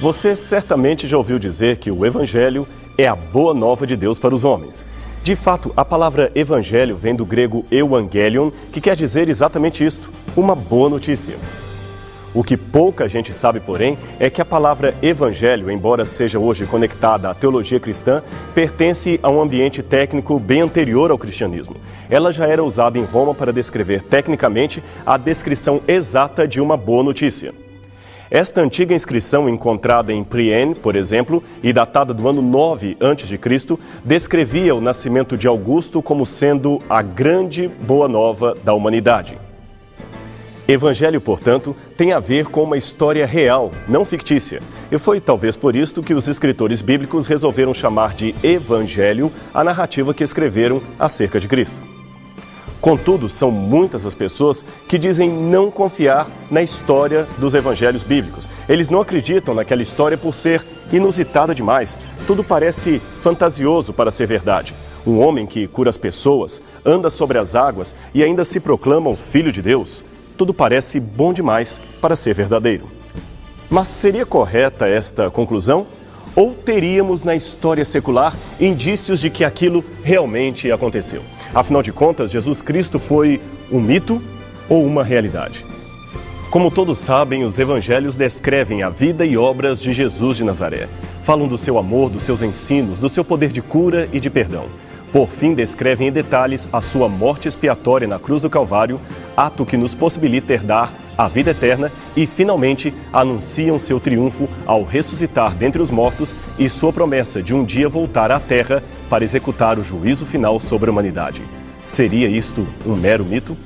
Você certamente já ouviu dizer que o Evangelho é a boa nova de Deus para os homens. De fato, a palavra evangelho vem do grego euangelion, que quer dizer exatamente isto, uma boa notícia. O que pouca gente sabe, porém, é que a palavra evangelho, embora seja hoje conectada à teologia cristã, pertence a um ambiente técnico bem anterior ao cristianismo. Ela já era usada em Roma para descrever tecnicamente a descrição exata de uma boa notícia. Esta antiga inscrição, encontrada em Priene, por exemplo, e datada do ano 9 a.C., descrevia o nascimento de Augusto como sendo a grande boa nova da humanidade. Evangelho, portanto, tem a ver com uma história real, não fictícia. E foi talvez por isto que os escritores bíblicos resolveram chamar de Evangelho a narrativa que escreveram acerca de Cristo. Contudo, são muitas as pessoas que dizem não confiar na história dos evangelhos bíblicos. Eles não acreditam naquela história por ser inusitada demais. Tudo parece fantasioso para ser verdade. Um homem que cura as pessoas, anda sobre as águas e ainda se proclama o Filho de Deus. Tudo parece bom demais para ser verdadeiro. Mas seria correta esta conclusão? Ou teríamos na história secular indícios de que aquilo realmente aconteceu? Afinal de contas, Jesus Cristo foi um mito ou uma realidade? Como todos sabem, os evangelhos descrevem a vida e obras de Jesus de Nazaré. Falam do seu amor, dos seus ensinos, do seu poder de cura e de perdão. Por fim, descrevem em detalhes a sua morte expiatória na cruz do Calvário, ato que nos possibilita herdar a vida eterna e, finalmente, anunciam seu triunfo ao ressuscitar dentre os mortos e sua promessa de um dia voltar à Terra para executar o juízo final sobre a humanidade. Seria isto um mero mito?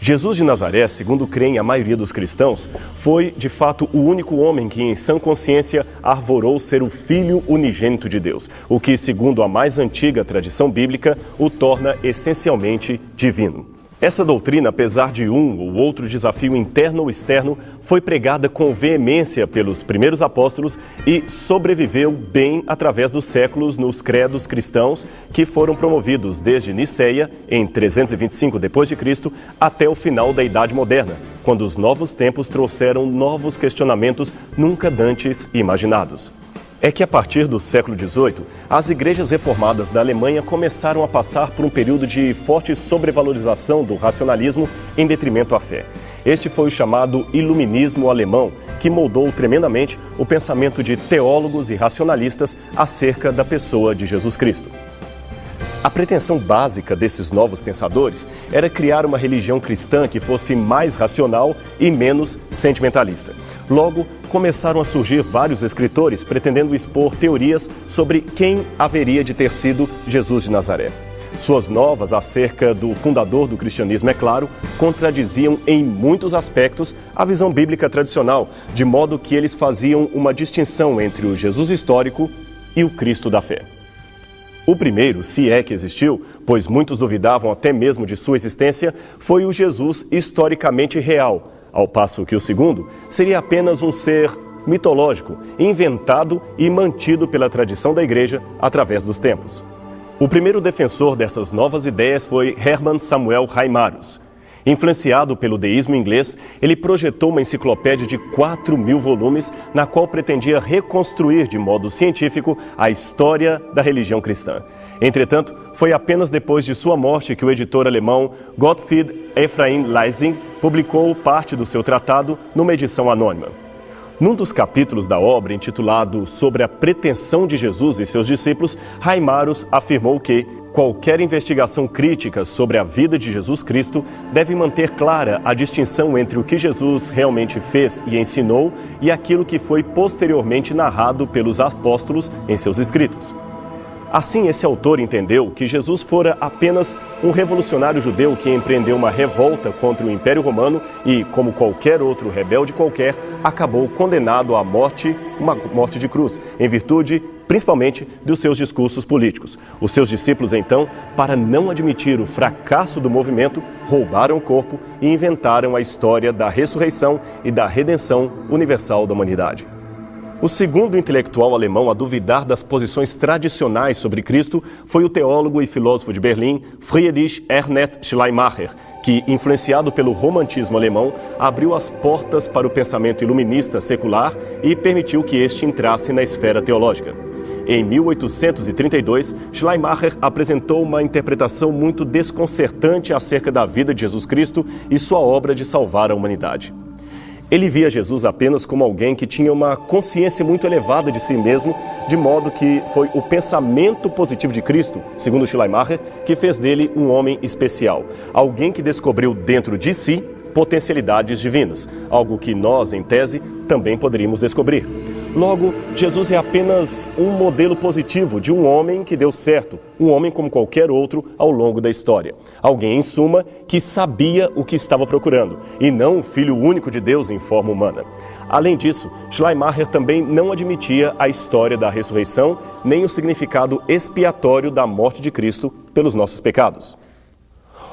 Jesus de Nazaré, segundo creem a maioria dos cristãos, foi, de fato, o único homem que, em sã consciência, arvorou ser o Filho unigênito de Deus, o que, segundo a mais antiga tradição bíblica, o torna essencialmente divino. Essa doutrina, apesar de um ou outro desafio interno ou externo, foi pregada com veemência pelos primeiros apóstolos e sobreviveu bem através dos séculos nos credos cristãos que foram promovidos desde Niceia, em 325 d.C., até o final da Idade Moderna, quando os novos tempos trouxeram novos questionamentos nunca dantes imaginados. É que a partir do século XVIII, as igrejas reformadas da Alemanha começaram a passar por um período de forte sobrevalorização do racionalismo em detrimento à fé. Este foi o chamado Iluminismo alemão, que moldou tremendamente o pensamento de teólogos e racionalistas acerca da pessoa de Jesus Cristo. A pretensão básica desses novos pensadores era criar uma religião cristã que fosse mais racional e menos sentimentalista. Logo, começaram a surgir vários escritores pretendendo expor teorias sobre quem haveria de ter sido Jesus de Nazaré. Suas novas acerca do fundador do cristianismo, é claro, contradiziam em muitos aspectos a visão bíblica tradicional, de modo que eles faziam uma distinção entre o Jesus histórico e o Cristo da fé. O primeiro, se é que existiu, pois muitos duvidavam até mesmo de sua existência, foi o Jesus historicamente real, ao passo que o segundo seria apenas um ser mitológico, inventado e mantido pela tradição da igreja através dos tempos. O primeiro defensor dessas novas ideias foi Hermann Samuel Reimarus. Influenciado pelo deísmo inglês, ele projetou uma enciclopédia de 4.000 volumes, na qual pretendia reconstruir de modo científico a história da religião cristã. Entretanto, foi apenas depois de sua morte que o editor alemão Gottfried Ephraim Lessing publicou parte do seu tratado numa edição anônima. Num dos capítulos da obra, intitulado Sobre a Pretensão de Jesus e seus Discípulos, Reimarus afirmou que qualquer investigação crítica sobre a vida de Jesus Cristo deve manter clara a distinção entre o que Jesus realmente fez e ensinou e aquilo que foi posteriormente narrado pelos apóstolos em seus escritos. Assim, esse autor entendeu que Jesus fora apenas um revolucionário judeu que empreendeu uma revolta contra o Império Romano e, como qualquer outro rebelde qualquer, acabou condenado à morte, uma morte de cruz, em virtude, principalmente, dos seus discursos políticos. Os seus discípulos, então, para não admitir o fracasso do movimento, roubaram o corpo e inventaram a história da ressurreição e da redenção universal da humanidade. O segundo intelectual alemão a duvidar das posições tradicionais sobre Cristo foi o teólogo e filósofo de Berlim, Friedrich Ernst Schleiermacher, que, influenciado pelo romantismo alemão, abriu as portas para o pensamento iluminista secular e permitiu que este entrasse na esfera teológica. Em 1832, Schleiermacher apresentou uma interpretação muito desconcertante acerca da vida de Jesus Cristo e sua obra de salvar a humanidade. Ele via Jesus apenas como alguém que tinha uma consciência muito elevada de si mesmo, de modo que foi o pensamento positivo de Cristo, segundo Schleiermacher, que fez dele um homem especial. Alguém que descobriu dentro de si potencialidades divinas, algo que nós, em tese, também poderíamos descobrir. Logo, Jesus é apenas um modelo positivo de um homem que deu certo, um homem como qualquer outro ao longo da história. Alguém, em suma, que sabia o que estava procurando, e não o Filho único de Deus em forma humana. Além disso, Schleiermacher também não admitia a história da ressurreição, nem o significado expiatório da morte de Cristo pelos nossos pecados.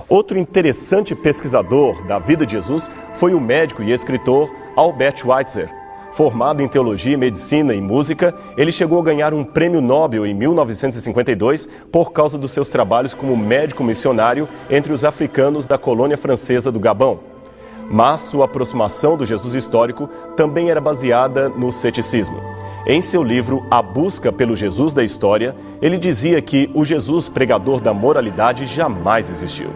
Outro interessante pesquisador da vida de Jesus foi o médico e escritor Albert Schweitzer. Formado em teologia, medicina e música, ele chegou a ganhar um prêmio Nobel em 1952 por causa dos seus trabalhos como médico missionário entre os africanos da colônia francesa do Gabão. Mas sua aproximação do Jesus histórico também era baseada no ceticismo. Em seu livro A Busca pelo Jesus da História, ele dizia que o Jesus pregador da moralidade jamais existiu.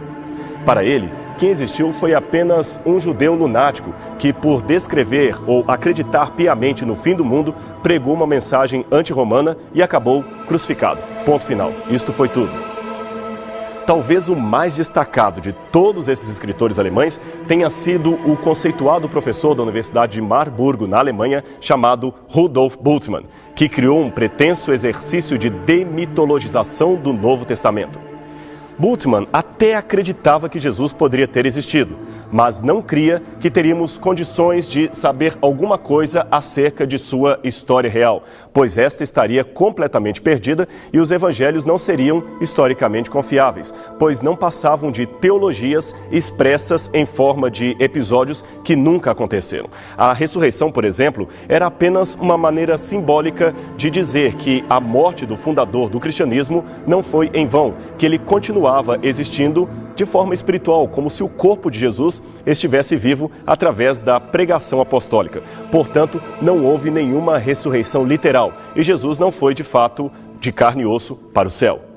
Para ele, quem existiu foi apenas um judeu lunático que, por descrever ou acreditar piamente no fim do mundo, pregou uma mensagem anti-romana e acabou crucificado. Ponto final. Isto foi tudo. Talvez o mais destacado de todos esses escritores alemães tenha sido o conceituado professor da Universidade de Marburgo, na Alemanha, chamado Rudolf Bultmann, que criou um pretenso exercício de demitologização do Novo Testamento. Bultmann até acreditava que Jesus poderia ter existido, mas não cria que teríamos condições de saber alguma coisa acerca de sua história real, pois esta estaria completamente perdida e os evangelhos não seriam historicamente confiáveis, pois não passavam de teologias expressas em forma de episódios que nunca aconteceram. A ressurreição, por exemplo, era apenas uma maneira simbólica de dizer que a morte do fundador do cristianismo não foi em vão, que ele continuava existindo de forma espiritual, como se o corpo de Jesus estivesse vivo através da pregação apostólica. Portanto, não houve nenhuma ressurreição literal e Jesus não foi, de fato, de carne e osso para o céu.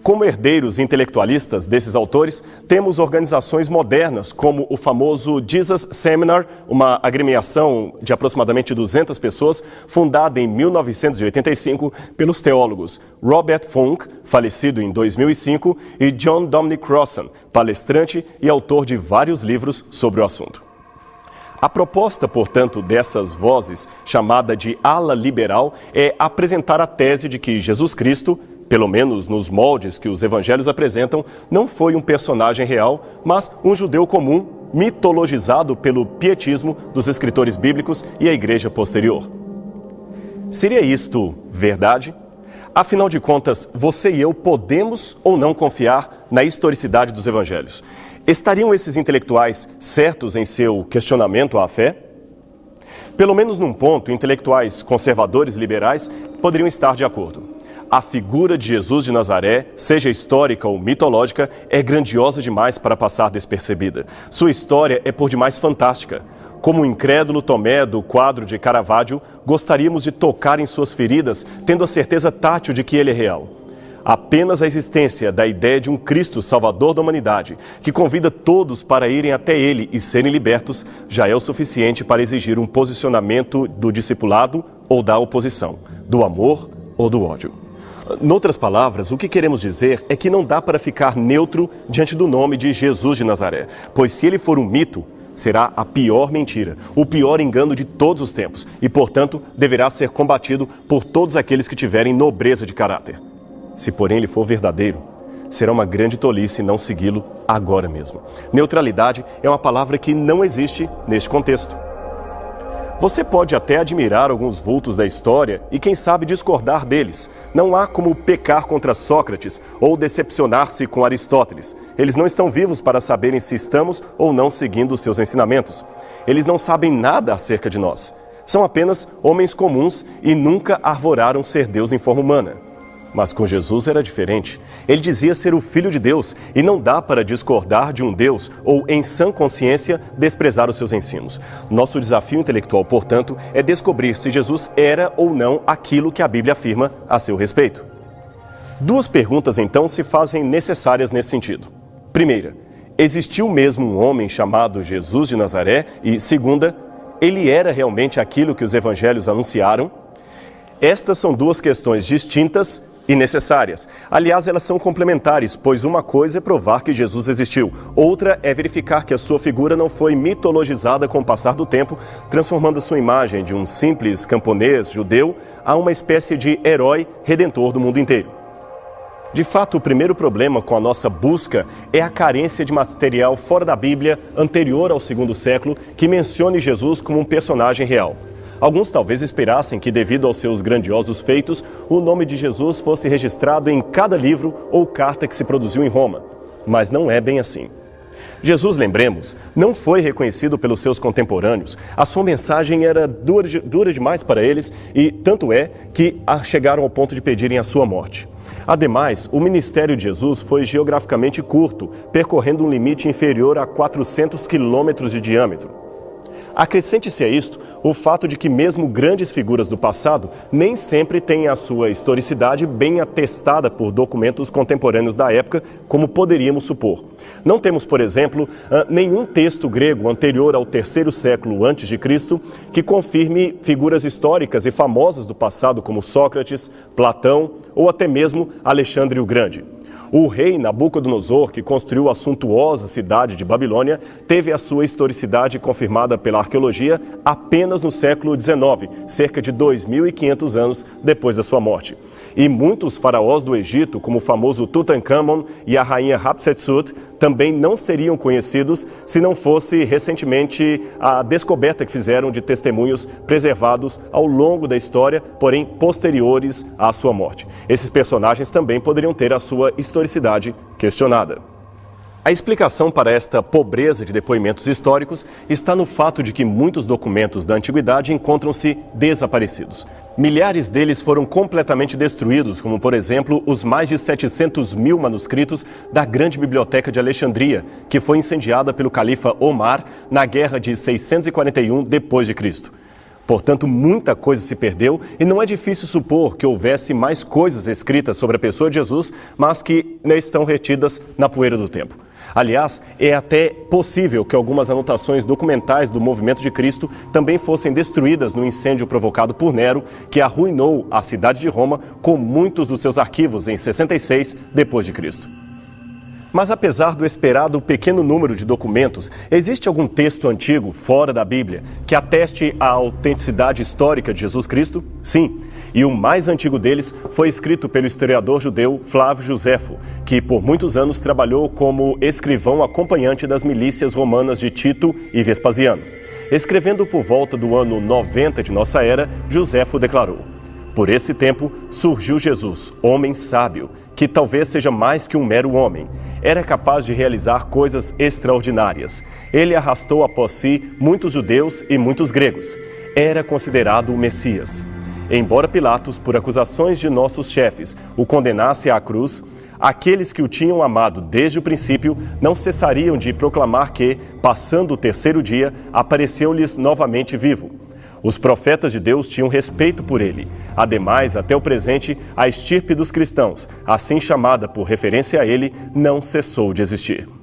Como herdeiros intelectualistas desses autores, temos organizações modernas, como o famoso Jesus Seminar, uma agremiação de aproximadamente 200 pessoas, fundada em 1985 pelos teólogos Robert Funk, falecido em 2005, e John Dominic Crossan, palestrante e autor de vários livros sobre o assunto. A proposta, portanto, dessas vozes, chamada de ala liberal, é apresentar a tese de que Jesus Cristo, pelo menos nos moldes que os evangelhos apresentam, não foi um personagem real, mas um judeu comum, mitologizado pelo pietismo dos escritores bíblicos e a igreja posterior. Seria isto verdade? Afinal de contas, você e eu podemos ou não confiar na historicidade dos evangelhos? Estariam esses intelectuais certos em seu questionamento à fé? Pelo menos num ponto, intelectuais conservadores e liberais poderiam estar de acordo. A figura de Jesus de Nazaré, seja histórica ou mitológica, é grandiosa demais para passar despercebida. Sua história é por demais fantástica. Como o incrédulo Tomé do quadro de Caravaggio, gostaríamos de tocar em suas feridas, tendo a certeza tátil de que ele é real. Apenas a existência da ideia de um Cristo Salvador da humanidade, que convida todos para irem até ele e serem libertos, já é o suficiente para exigir um posicionamento do discipulado ou da oposição, do amor ou do ódio. Noutras palavras, o que queremos dizer é que não dá para ficar neutro diante do nome de Jesus de Nazaré, pois se ele for um mito, será a pior mentira, o pior engano de todos os tempos e, portanto, deverá ser combatido por todos aqueles que tiverem nobreza de caráter. Se, porém, ele for verdadeiro, será uma grande tolice não segui-lo agora mesmo. Neutralidade é uma palavra que não existe neste contexto. Você pode até admirar alguns vultos da história e, quem sabe, discordar deles. Não há como pecar contra Sócrates ou decepcionar-se com Aristóteles. Eles não estão vivos para saberem se estamos ou não seguindo os seus ensinamentos. Eles não sabem nada acerca de nós. São apenas homens comuns e nunca arvoraram ser Deus em forma humana. Mas com Jesus era diferente. Ele dizia ser o Filho de Deus e não dá para discordar de um Deus ou, em sã consciência, desprezar os seus ensinos. Nosso desafio intelectual, portanto, é descobrir se Jesus era ou não aquilo que a Bíblia afirma a seu respeito. Duas perguntas, então, se fazem necessárias nesse sentido. Primeira, existiu mesmo um homem chamado Jesus de Nazaré? E segunda, ele era realmente aquilo que os evangelhos anunciaram? Estas são duas questões distintas e necessárias. Aliás, elas são complementares, pois uma coisa é provar que Jesus existiu, outra é verificar que a sua figura não foi mitologizada com o passar do tempo, transformando sua imagem de um simples camponês judeu a uma espécie de herói redentor do mundo inteiro. De fato, o primeiro problema com a nossa busca é a carência de material fora da Bíblia anterior ao segundo século que mencione Jesus como um personagem real. Alguns talvez esperassem que, devido aos seus grandiosos feitos, o nome de Jesus fosse registrado em cada livro ou carta que se produziu em Roma. Mas não é bem assim. Jesus, lembremos, não foi reconhecido pelos seus contemporâneos. A sua mensagem era dura demais para eles e tanto é que chegaram ao ponto de pedirem a sua morte. Ademais, o ministério de Jesus foi geograficamente curto, percorrendo um limite inferior a 400 quilômetros de diâmetro. Acrescente-se a isto o fato de que mesmo grandes figuras do passado nem sempre têm a sua historicidade bem atestada por documentos contemporâneos da época, como poderíamos supor. Não temos, por exemplo, nenhum texto grego anterior ao terceiro século a.C. que confirme figuras históricas e famosas do passado como Sócrates, Platão ou até mesmo Alexandre o Grande. O rei Nabucodonosor, que construiu a suntuosa cidade de Babilônia, teve a sua historicidade confirmada pela arqueologia apenas no século XIX, cerca de 2.500 anos depois da sua morte. E muitos faraós do Egito, como o famoso Tutankhamon e a rainha Hatshepsut, também não seriam conhecidos se não fosse recentemente a descoberta que fizeram de testemunhos preservados ao longo da história, porém posteriores à sua morte. Esses personagens também poderiam ter a sua historicidade questionada. A explicação para esta pobreza de depoimentos históricos está no fato de que muitos documentos da antiguidade encontram-se desaparecidos. Milhares deles foram completamente destruídos, como, por exemplo, os mais de 700 mil manuscritos da grande biblioteca de Alexandria, que foi incendiada pelo califa Omar na guerra de 641 d.C. Portanto, muita coisa se perdeu e não é difícil supor que houvesse mais coisas escritas sobre a pessoa de Jesus, mas que estão retidas na poeira do tempo. Aliás, é até possível que algumas anotações documentais do movimento de Cristo também fossem destruídas no incêndio provocado por Nero, que arruinou a cidade de Roma com muitos dos seus arquivos em 66 d.C. Mas apesar do esperado pequeno número de documentos, existe algum texto antigo, fora da Bíblia, que ateste a autenticidade histórica de Jesus Cristo? Sim, e o mais antigo deles foi escrito pelo historiador judeu Flávio Josefo, que por muitos anos trabalhou como escrivão acompanhante das milícias romanas de Tito e Vespasiano. Escrevendo por volta do ano 90 de nossa era, Josefo declarou: "Por esse tempo surgiu Jesus, homem sábio, que talvez seja mais que um mero homem. Era capaz de realizar coisas extraordinárias. Ele arrastou após si muitos judeus e muitos gregos. Era considerado o Messias. Embora Pilatos, por acusações de nossos chefes, o condenasse à cruz, aqueles que o tinham amado desde o princípio não cessariam de proclamar que, passando o terceiro dia, apareceu-lhes novamente vivo. Os profetas de Deus tinham respeito por ele. Ademais, até o presente, a estirpe dos cristãos, assim chamada por referência a ele, não cessou de existir."